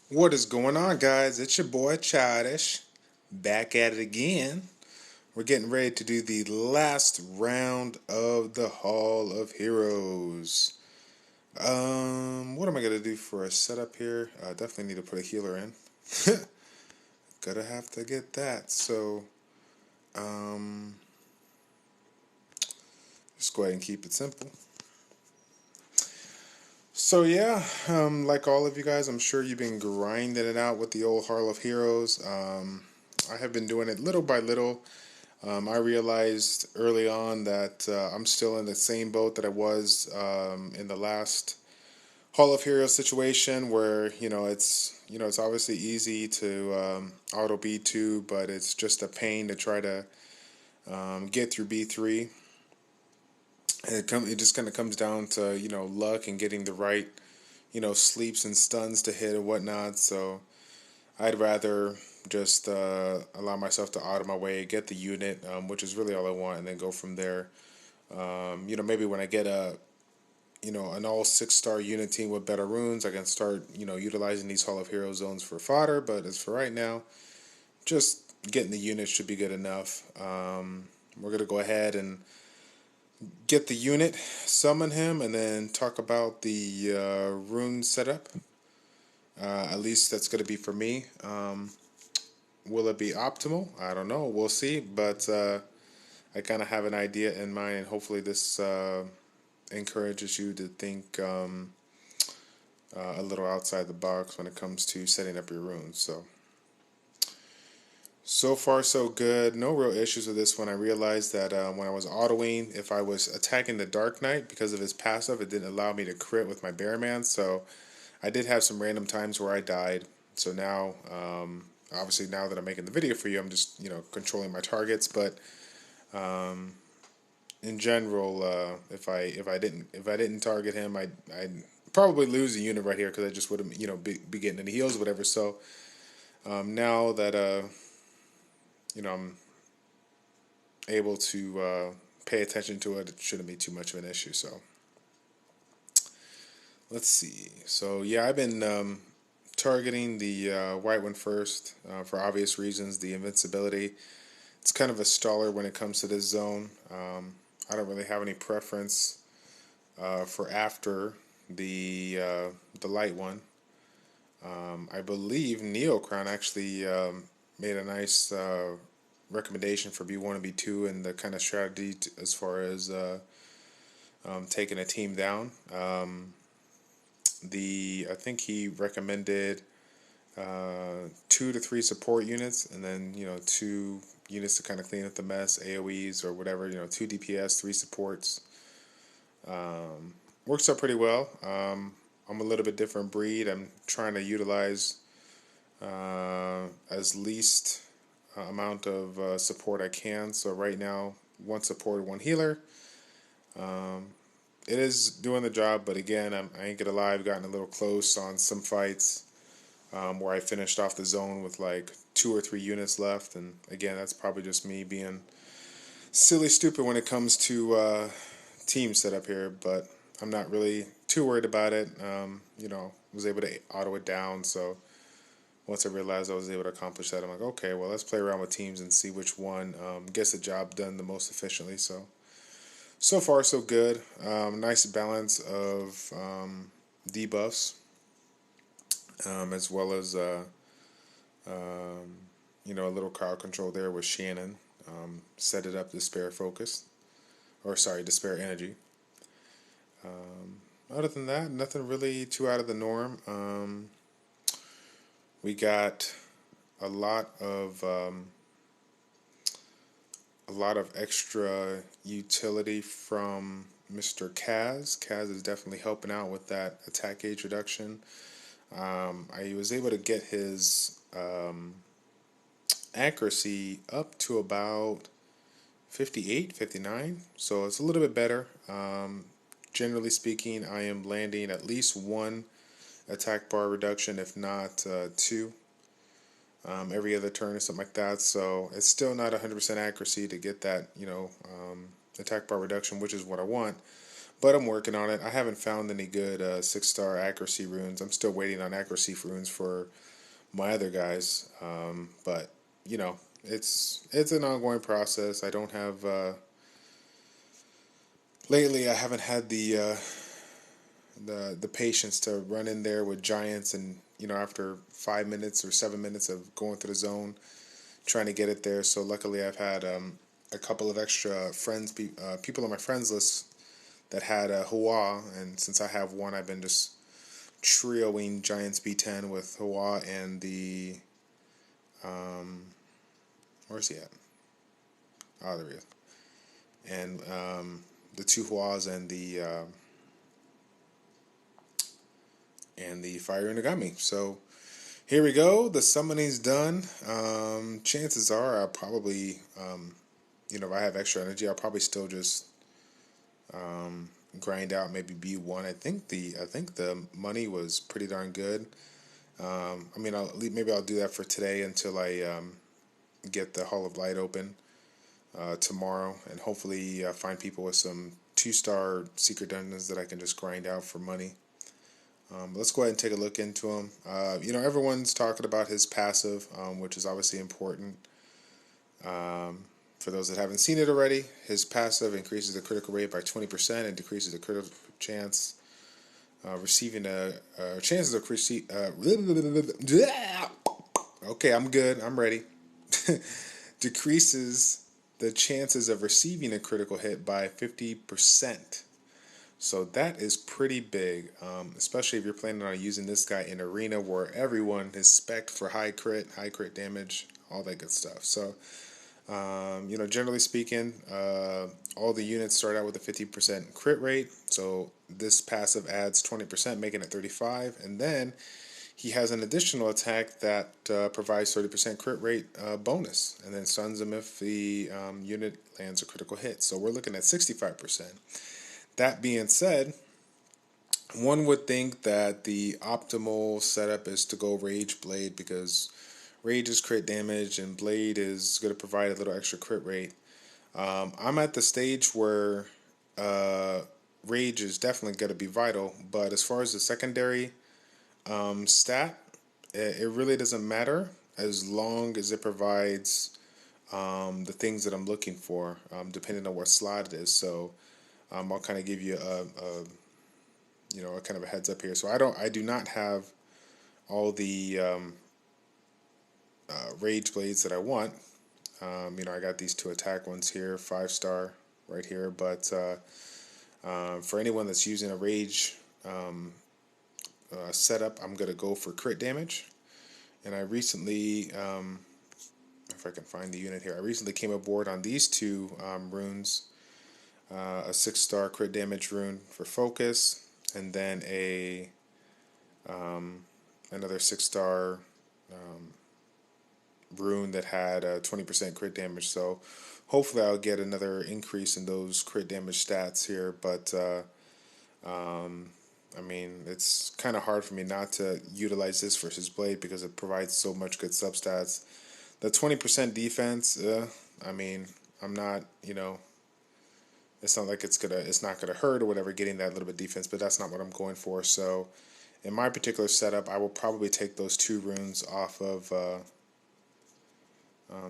What is going on, guys? It's your boy Childish, back at it again. We're getting ready to do the last round of the Hall of Heroes. What am I gonna do for a setup here? I definitely need to put a healer in. Gonna have to get that. So, um, just go ahead and keep it simple. So yeah, like all of you guys, I'm sure you've been grinding it out with the old Hall of Heroes. I have been doing it little by little. I realized early on that I'm still in the same boat that I was in the last Hall of Heroes situation, where it's obviously easy to auto B2, but it's just a pain to try to get through B3. And it just kind of comes down to luck and getting the right sleeps and stuns to hit and whatnot. So I'd rather just allow myself to auto my way, get the unit, which is really all I want, and then go from there. Maybe when I get an all 6-star unit team with better runes, I can start, utilizing these Hall of Hero zones for fodder. But as for right now, just getting the unit should be good enough. We're going to go ahead and get the unit, summon him, and then talk about the rune setup. At least that's going to be for me. Will it be optimal? I don't know. We'll see. But I kind of have an idea in mind, and hopefully this encourages you to think a little outside the box when it comes to setting up your runes. So far so good. No real issues with this one. I realized that when I was autoing, if I was attacking the Dark Knight, because of his passive, it didn't allow me to crit with my Bearman. So I did have some random times where I died. So now, obviously, now that I'm making the video for you, I'm just controlling my targets. But in general, if I didn't target him, I'd probably lose the unit right here, because I just wouldn't be getting any heals or whatever. So now that I'm able to pay attention to it, it shouldn't be too much of an issue. So let's see. So yeah, I've been targeting the white one first for obvious reasons. The invincibility. It's kind of a staller when it comes to this zone. I don't really have any preference for after the light one. I believe Neocrown actually made a nice recommendation for B1 and B2 and the kind of strategy as far as taking a team down. I think he recommended 2 to 3 support units, and then 2 units to kind of clean up the mess, AOE's or whatever. 2 DPS, 3 supports. Works out pretty well. I'm a little bit different breed. I'm trying to utilize as least amount of support I can. So right now, 1 support, 1 healer. It is doing the job, but again, I ain't gonna lie, I've gotten a little close on some fights where I finished off the zone with like 2 or 3 units left, and again, that's probably just me being silly stupid when it comes to team setup here, but I'm not really too worried about it. Was able to auto it down, so once I realized I was able to accomplish that, I'm like, okay, well, let's play around with teams and see which one gets the job done the most efficiently. So far, so good. Nice balance of debuffs, as well as a little crowd control there with Shannon. Set it up to spare focus, or sorry, to spare energy. Other than that, nothing really too out of the norm. We got a lot of extra utility from Mr. Kaz. Kaz is definitely helping out with that attack gauge reduction. I was able to get his accuracy up to about 58, 59, so it's a little bit better. Generally speaking, I am landing at least 1 attack bar reduction, if not 2. Every other turn or something like that. So it's still not 100% accuracy to get that, attack bar reduction, which is what I want. but I'm working on it. I haven't found any good 6-star accuracy runes. I'm still waiting on accuracy runes for my other guys, but you know, it's an ongoing process. I don't have lately. I haven't had the patience to run in there with giants, and you know, after 5 minutes or 7 minutes of going through the zone, trying to get it there. So luckily, I've had a couple of extra friends, people on my friends list that had a Hua, and since I have one, I've been just trioing Giants B10 with Hua and the where's he at? Oh, there he is. And the two Huas and the Fire Inagami. So here we go. The summoning's done. Chances are I'll probably, you know, if I have extra energy, I'll probably still just grind out maybe B1. I think the money was pretty darn good. I mean, maybe I'll do that for today until I get the Hall of Light open tomorrow, and hopefully find people with some 2-star secret dungeons that I can just grind out for money. Let's go ahead and take a look into him. You know, everyone's talking about his passive, which is obviously important. For those that haven't seen it already, his passive increases the critical rate by 20% and decreases the critical chance receiving chances of receive. Okay, I'm good. I'm ready. Decreases the chances of receiving a critical hit by 50%. So that is pretty big, especially if you're planning on using this guy in arena where everyone is spec'd for high crit damage, all that good stuff. So, you know, generally speaking, all the units start out with a 50% crit rate. So this passive adds 20%, making it 35, and then he has an additional attack that provides 30% crit rate bonus, and then stuns him if the unit lands a critical hit. So we're looking at 65%. That being said, one would think that the optimal setup is to go Rage Blade, because Rage is crit damage and Blade is going to provide a little extra crit rate. I'm at the stage where Rage is definitely going to be vital, but as far as the secondary stat, it really doesn't matter as long as it provides the things that I'm looking for, depending on what slot it is. So I'll kind of give you you know, a kind of a heads up here. So I do not have all the Rage Blades that I want. You know, I got these 2 attack ones here, 5-star right here. But for anyone that's using a Rage setup, I'm going to go for crit damage. And I recently, if I can find the unit here, I recently came aboard on these 2 runes. A 6-star crit damage rune for focus, and then another 6-star rune that had 20% crit damage. So hopefully I'll get another increase in those crit damage stats here. But I mean, it's kind of hard for me not to utilize this versus Blade because it provides so much good substats. The 20% defense, I mean, I'm not, you know, it's not like it's not gonna hurt or whatever getting that little bit of defense, but that's not what I'm going for. So in my particular setup, I will probably take those 2 runes off of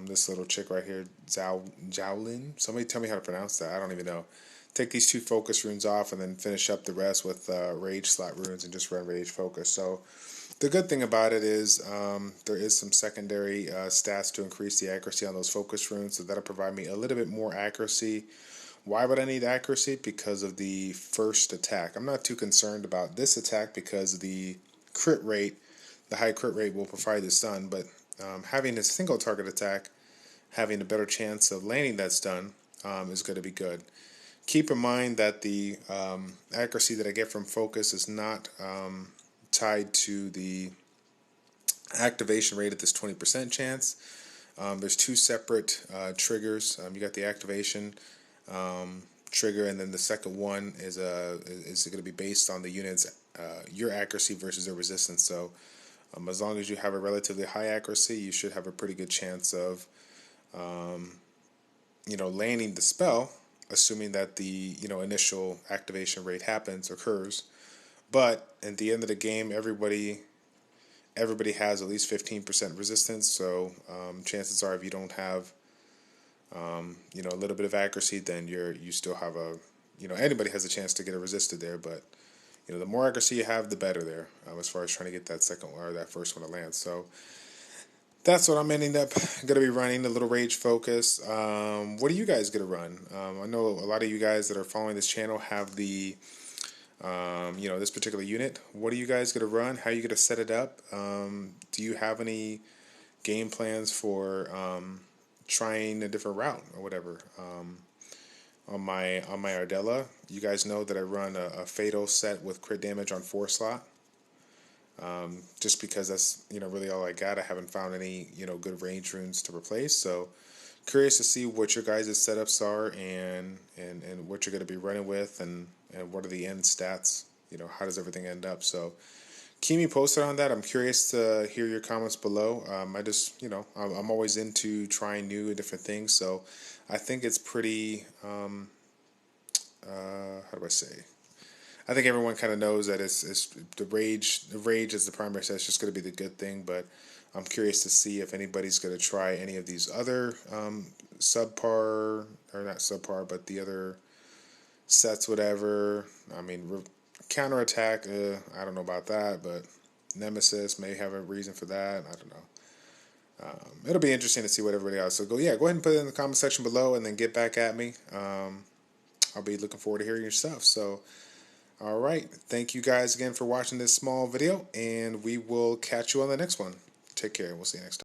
this little chick right here, Zhaolin. Somebody tell me how to pronounce that. I don't even know. Take these 2 focus runes off and then finish up the rest with rage slot runes and just run rage focus. So the good thing about it is there is some secondary stats to increase the accuracy on those focus runes, so that'll provide me a little bit more accuracy. Why would I need accuracy? Because of the first attack. I'm not too concerned about this attack because the crit rate, the high crit rate will provide the stun, but having a single target attack, having a better chance of landing that stun is going to be good. Keep in mind that the accuracy that I get from focus is not tied to the activation rate at this 20% chance. There's 2 separate triggers. You got the activation trigger, and then the second one is going to be based on the unit's your accuracy versus their resistance. So as long as you have a relatively high accuracy, you should have a pretty good chance of you know, landing the spell. assuming that the initial activation rate occurs. But at the end of the game, everybody has at least 15% resistance. So chances are, if you don't have a little bit of accuracy, then you still have anybody has a chance to get a resisted there. But the more accuracy you have, the better there, as far as trying to get that second one or that first one to land. So that's what I'm ending up going to be running, a little rage focus. What are you guys going to run? I know a lot of you guys that are following this channel have the this particular unit. What are you guys going to run? How are you going to set it up? Do you have any game plans for trying a different route or whatever? On my Ardella, you guys know that I run a fatal set with crit damage on 4 slot. Just because that's really all I got. I haven't found any good range runes to replace. So curious to see what your guys' setups are and what you're going to be running with and what are the end stats. How does everything end up? So keep me posted on that. I'm curious to hear your comments below. I just I'm always into trying new and different things. So I think it's pretty how do I say? I think everyone kind of knows that it's the rage. The rage is the primary set. It's just going to be the good thing, but I'm curious to see if anybody's going to try any of these other subpar, or not subpar, but the other sets, whatever. I mean, counterattack. I don't know about that, but Nemesis may have a reason for that. I don't know. It'll be interesting to see what everybody else. So go ahead and put it in the comment section below, and then get back at me. I'll be looking forward to hearing your stuff. So. All right. Thank you guys again for watching this small video, and we will catch you on the next one. Take care. We'll see you next time.